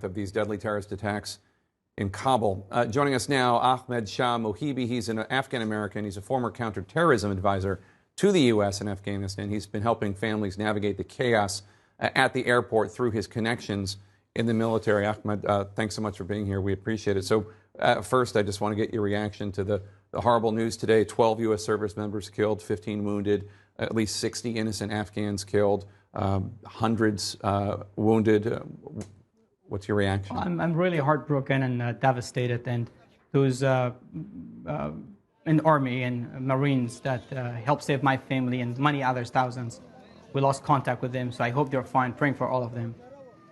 of these deadly terrorist attacks in Kabul. Joining us now, Ahmad Shah Mohibi. He's an Afghan-American. He's a former counterterrorism advisor to the U.S. and Afghanistan. He's been helping families navigate the chaos at the airport through his connections in the military. Ahmad, thanks so much for being here. We appreciate it. So first, I just want to get your reaction to the horrible news today. 12 U.S. service members killed, 15 wounded, at least 60 innocent Afghans killed, hundreds wounded. What's your reaction? I'm really heartbroken and devastated. And those in the Army and Marines that helped save my family and many others, thousands, we lost contact with them. So I hope they're fine, praying for all of them.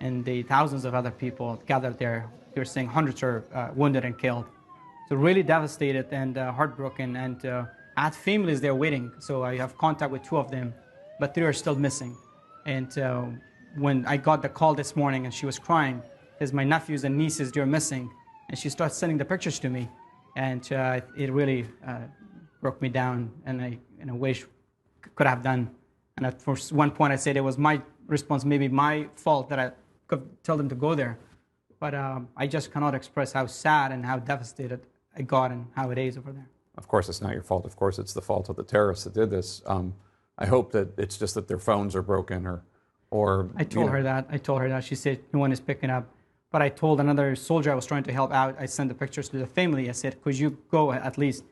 And the thousands of other people gathered there, you're saying hundreds are wounded and killed. So really devastated and heartbroken. And I had families there waiting. So I have contact with 2 of them, but 3 are still missing. And when I got the call this morning and she was crying, because my nephews and nieces, they're missing. And she started sending the pictures to me. And it really broke me down, and I wish could have done. And at first, one point I said it was my response, maybe my fault that I could tell them to go there. But I just cannot express how sad and how devastated I got and how it is over there. Of course, it's not your fault. Of course, it's the fault of the terrorists that did this. I hope that it's just that their phones are broken or I told her that. I told her that. She said no one is picking up. But I told another soldier I was trying to help out, I sent the pictures to the family. I said, could you go at least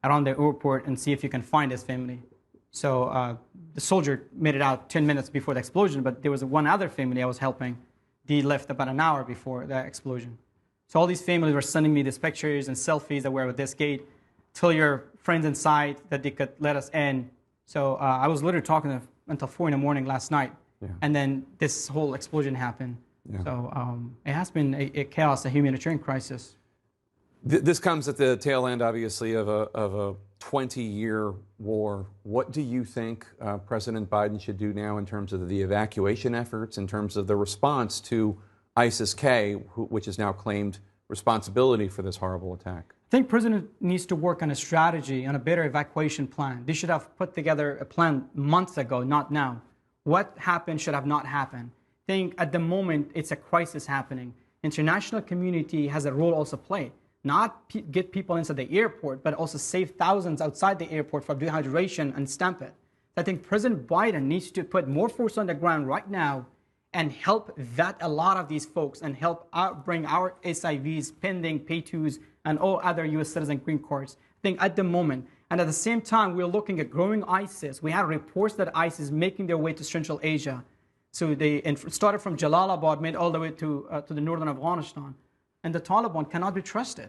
around the airport and see if you can find his family? So the soldier made it out 10 minutes before the explosion, but there was one other family I was helping. They left about an hour before the explosion. So all these families were sending me these pictures and selfies that were at this gate. Tell your friends inside that they could let us in. So I was literally talking to them until 4 in the morning last night. Yeah. And then this whole explosion happened. Yeah. So it has been a chaos, a humanitarian crisis. This comes at the tail end, obviously, of a 20-year war. What do you think President Biden should do now in terms of the evacuation efforts, in terms of the response to ISIS-K, which has now claimed responsibility for this horrible attack? I think President needs to work on a strategy, on a better evacuation plan. They should have put together a plan months ago, not now. What happened should have not happened. I think at the moment it's a crisis happening. International community has a role also play. Not get people into the airport, but also save thousands outside the airport from dehydration and stamp it. I think President Biden needs to put more force on the ground right now and help vet a lot of these folks and help bring our SIVs, pending P2s, and all other U.S. citizen green cards. I think at the moment, and at the same time, we're looking at growing ISIS. We have reports that ISIS is making their way to Central Asia. So they started from Jalalabad, made all the way to the northern Afghanistan. And the Taliban cannot be trusted.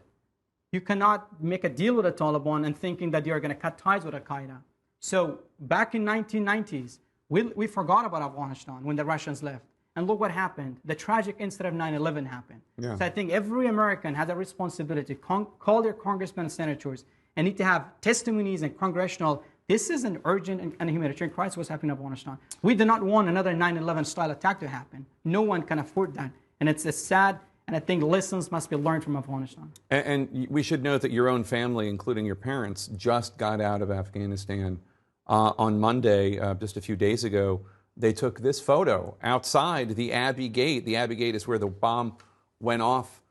You cannot make a deal with the Taliban and thinking that you're going to cut ties with Al-Qaeda. So back in 1990s, we forgot about Afghanistan when the Russians left. And look what happened. The tragic incident of 9/11 happened. Yeah. So I think every American has a responsibility to call their congressmen and senators and need to have testimonies and congressional. This is an urgent and humanitarian crisis what's happening in Afghanistan. We do not want another 9/11 style attack to happen. No one can afford that. And it's a sad, and I think lessons must be learned from Afghanistan. And we should note that your own family, including your parents, just got out of Afghanistan on Monday, just a few days ago. They took this photo outside the Abbey Gate. The Abbey Gate is where the bomb went off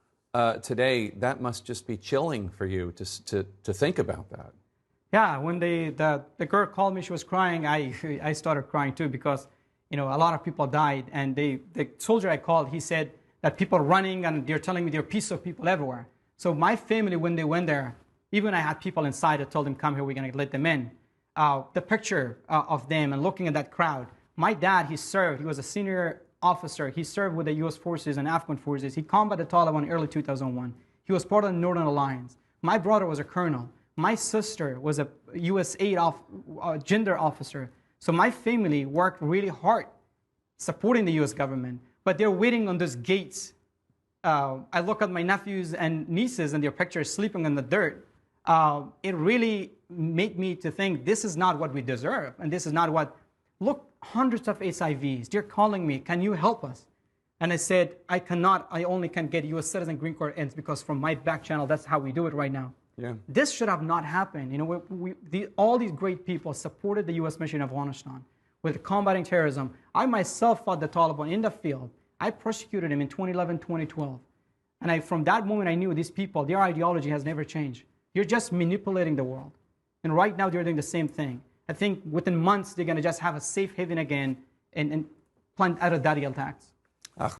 today. That must just be chilling for you to think about that. Yeah, when the girl called me, she was crying. I started crying too because, a lot of people died. And the soldier I called, he said that people are running and they're telling me there are pieces of people everywhere. So my family, when they went there, even I had people inside that told them, come here, we're going to let them in. The picture of them and looking at that crowd. My dad, he served. He was a senior officer. He served with the U.S. forces and Afghan forces. He combated the Taliban in early 2001. He was part of the Northern Alliance. My brother was a colonel. My sister was a U.S. aid gender officer. So my family worked really hard supporting the U.S. government, but they're waiting on those gates. I look at my nephews and nieces and their pictures sleeping in the dirt. It really made me to think this is not what we deserve, and this is not what. Look, hundreds of SIVs, they're calling me, can you help us? And I said, I cannot, I only can get U.S. citizen green card ends because from my back channel, that's how we do it right now. Yeah. This should have not happened. All these great people supported the U.S. mission in Afghanistan with combating terrorism. I myself fought the Taliban in the field. I persecuted him in 2011, 2012. And from that moment, I knew these people, their ideology has never changed. You're just manipulating the world. And right now, they're doing the same thing. I think within months, they're going to just have a safe haven again and plan out of daddy attacks.